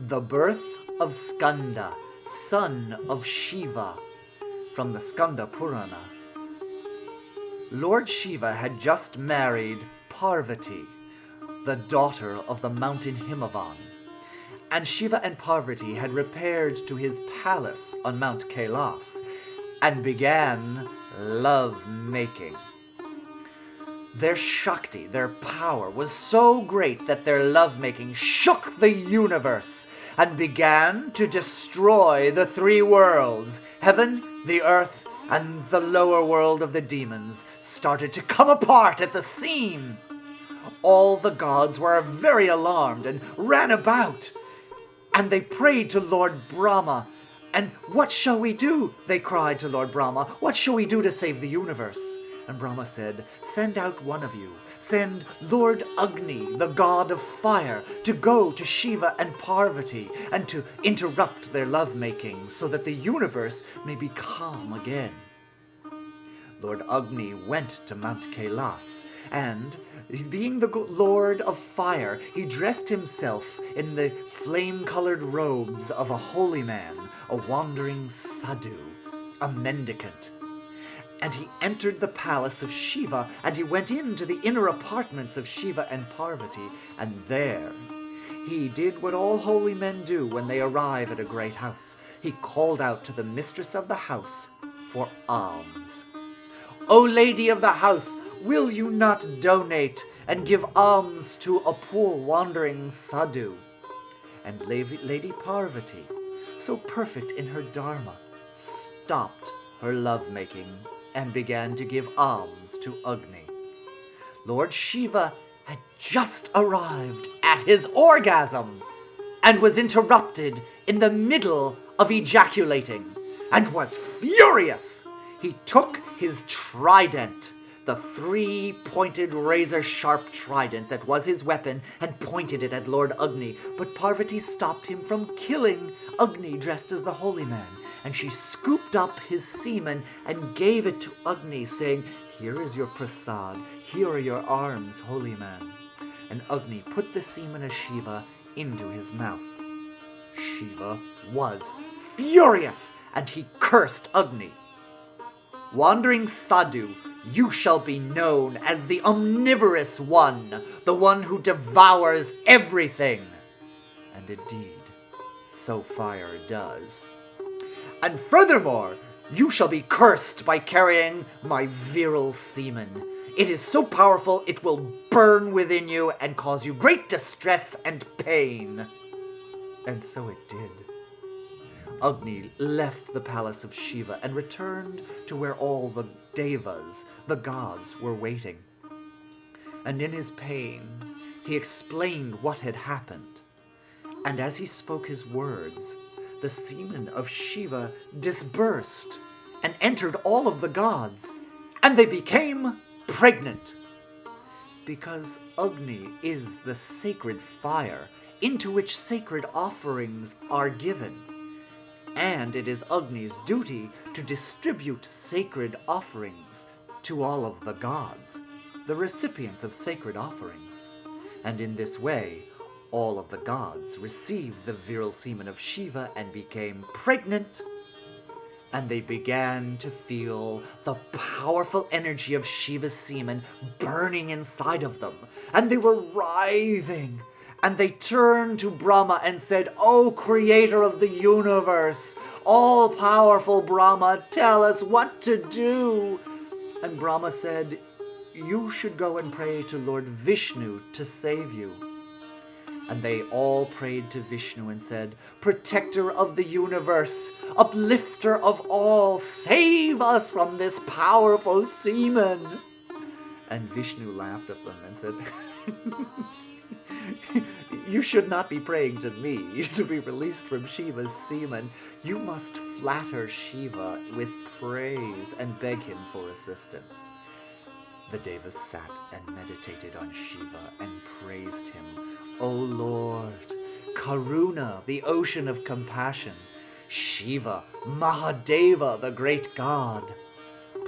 The birth of Skanda, son of Shiva, from the Skanda Purana. Lord Shiva had just married Parvati, the daughter of the mountain Himavan, and Shiva and Parvati had repaired to his palace on Mount Kailas and began love-making. Their Shakti, their power, was so great that their lovemaking shook the universe and began to destroy the three worlds. Heaven, the earth, and the lower world of the demons started to come apart at the seam. All the gods were very alarmed and ran about, and they prayed to Lord Brahma. And what shall we do? They cried to Lord Brahma. What shall we do to save the universe? And Brahma said, send out one of you. Send Lord Agni, the god of fire, to go to Shiva and Parvati and to interrupt their lovemaking so that the universe may be calm again. Lord Agni went to Mount Kailas, and being the Lord of Fire, he dressed himself in the flame-colored robes of a holy man, a wandering sadhu, a mendicant. And he entered the palace of Shiva, and he went into the inner apartments of Shiva and Parvati, and there he did what all holy men do when they arrive at a great house. He called out to the mistress of the house for alms. O lady of the house, will you not donate and give alms to a poor wandering sadhu? And Lady Parvati, so perfect in her dharma, stopped her lovemaking and began to give alms to Agni. Lord Shiva had just arrived at his orgasm and was interrupted in the middle of ejaculating and was furious. He took his trident, the three-pointed razor-sharp trident that was his weapon, and pointed it at Lord Agni. But Parvati stopped him from killing Agni dressed as the holy man, and she scooped up his semen and gave it to Agni, saying, here is your prasad, here are your arms, holy man. And Agni put the semen of Shiva into his mouth. Shiva was furious, and he cursed Agni. Wandering sadhu, you shall be known as the omnivorous one, the one who devours everything. And indeed, so fire does. And furthermore, you shall be cursed by carrying my virile semen. It is so powerful it will burn within you and cause you great distress and pain. And so it did. Agni left the palace of Shiva and returned to where all the devas, the gods, were waiting. And in his pain, he explained what had happened. And as he spoke his words, the semen of Shiva dispersed and entered all of the gods, and they became pregnant. Because Agni is the sacred fire into which sacred offerings are given, and it is Agni's duty to distribute sacred offerings to all of the gods, the recipients of sacred offerings. And in this way, all of the gods received the virile semen of Shiva and became pregnant, and they began to feel the powerful energy of Shiva's semen burning inside of them, and they were writhing, and they turned to Brahma and said, O creator of the universe, all-powerful Brahma, tell us what to do. And Brahma said, you should go and pray to Lord Vishnu to save you. And they all prayed to Vishnu and said, protector of the universe, uplifter of all, save us from this powerful semen. And Vishnu laughed at them and said, you should not be praying to me to be released from Shiva's semen. You must flatter Shiva with praise and beg him for assistance. The devas sat and meditated on Shiva and praised him. O Lord, Karuna, the ocean of compassion, Shiva, Mahadeva, the great god,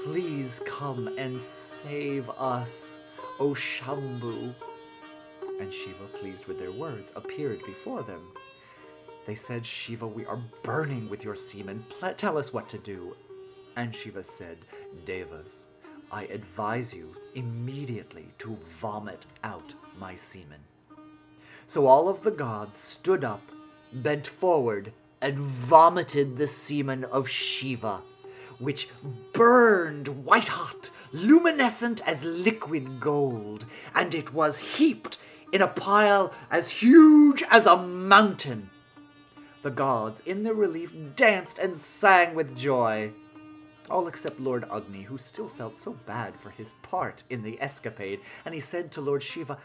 please come and save us, O Shambhu. And Shiva, pleased with their words, appeared before them. They said, "Shiva, we are burning with your semen. Tell us what to do." And Shiva said, "Devas, I advise you immediately to vomit out my semen." So all of the gods stood up, bent forward, and vomited the semen of Shiva, which burned white-hot, luminescent as liquid gold, and it was heaped in a pile as huge as a mountain. The gods, in their relief, danced and sang with joy, all except Lord Agni, who still felt so bad for his part in the escapade, and he said to Lord Shiva,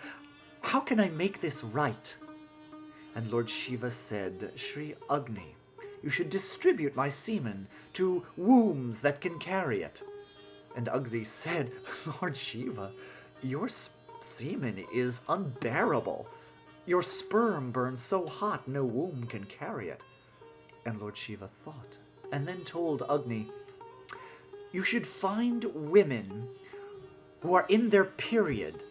"How can I make this right?" And Lord Shiva said, "Sri Agni, you should distribute my semen to wombs that can carry it." And Agni said, "Lord Shiva, your semen is unbearable. Your sperm burns so hot no womb can carry it." And Lord Shiva thought, and then told Agni, "You should find women who are in their period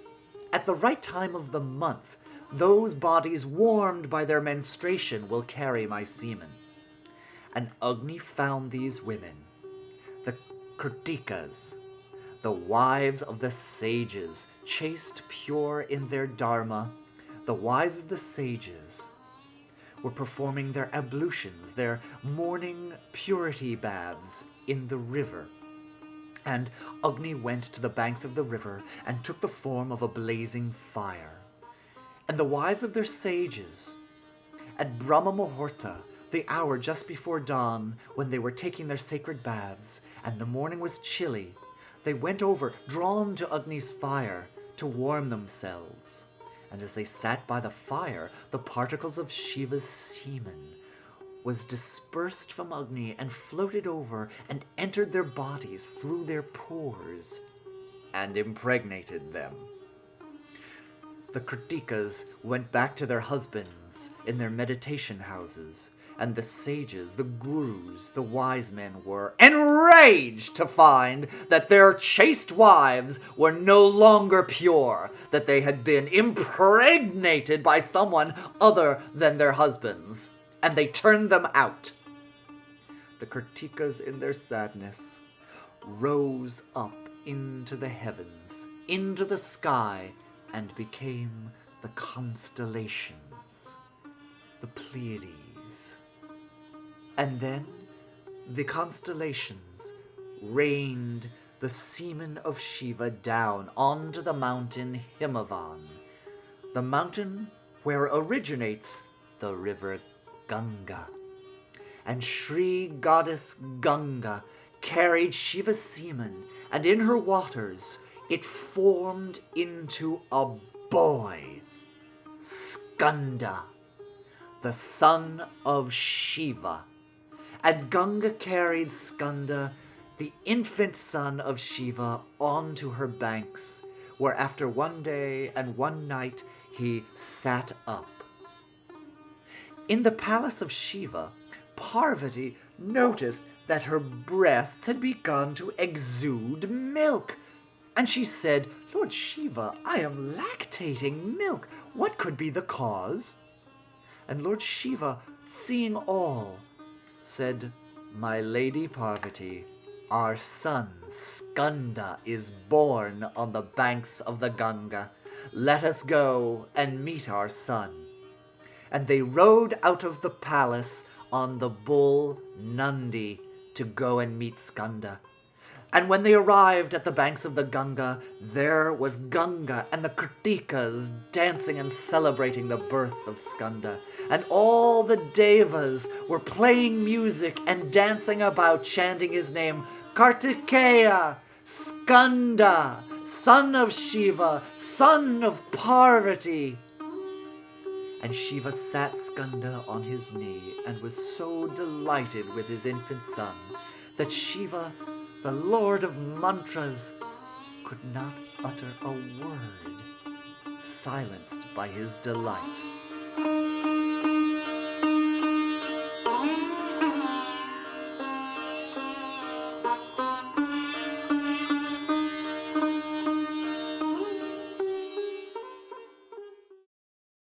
at the right time of the month. Those bodies warmed by their menstruation will carry my semen." And Agni found these women, the Karttikeas, the wives of the sages, chaste, pure in their dharma. The wives of the sages were performing their ablutions, their morning purity baths in the river. And Agni went to the banks of the river and took the form of a blazing fire. And the wives of their sages, at Brahma Muhurta, the hour just before dawn, when they were taking their sacred baths, and the morning was chilly, they went over, drawn to Agni's fire, to warm themselves. And as they sat by the fire, the particles of Shiva's semen was dispersed from Agni and floated over and entered their bodies through their pores and impregnated them. The Karttikeas went back to their husbands in their meditation houses, and the sages, the gurus, the wise men were enraged to find that their chaste wives were no longer pure, that they had been impregnated by someone other than their husbands, and they turned them out. The Karttikeas, in their sadness, rose up into the heavens, into the sky, and became the constellations, the Pleiades. And then the constellations rained the semen of Shiva down onto the mountain Himavan, the mountain where originates the river Ganga. And Sri Goddess Ganga carried Shiva's semen, and in her waters it formed into a boy, Skanda, the son of Shiva. And Ganga carried Skanda, the infant son of Shiva, onto her banks, where after one day and one night he sat up. In the palace of Shiva, Parvati noticed that her breasts had begun to exude milk. And she said, "Lord Shiva, I am lactating milk. What could be the cause?" And Lord Shiva, seeing all, said, "My lady Parvati, our son Skanda is born on the banks of the Ganga. Let us go and meet our son." And they rode out of the palace on the bull Nandi to go and meet Skanda. And when they arrived at the banks of the Ganga, there was Ganga and the Karttikeas dancing and celebrating the birth of Skanda. And all the devas were playing music and dancing about, chanting his name, "Karttikeya, Skanda, son of Shiva, son of Parvati." And Shiva sat Skanda on his knee and was so delighted with his infant son that Shiva, the Lord of Mantras, could not utter a word, silenced by his delight.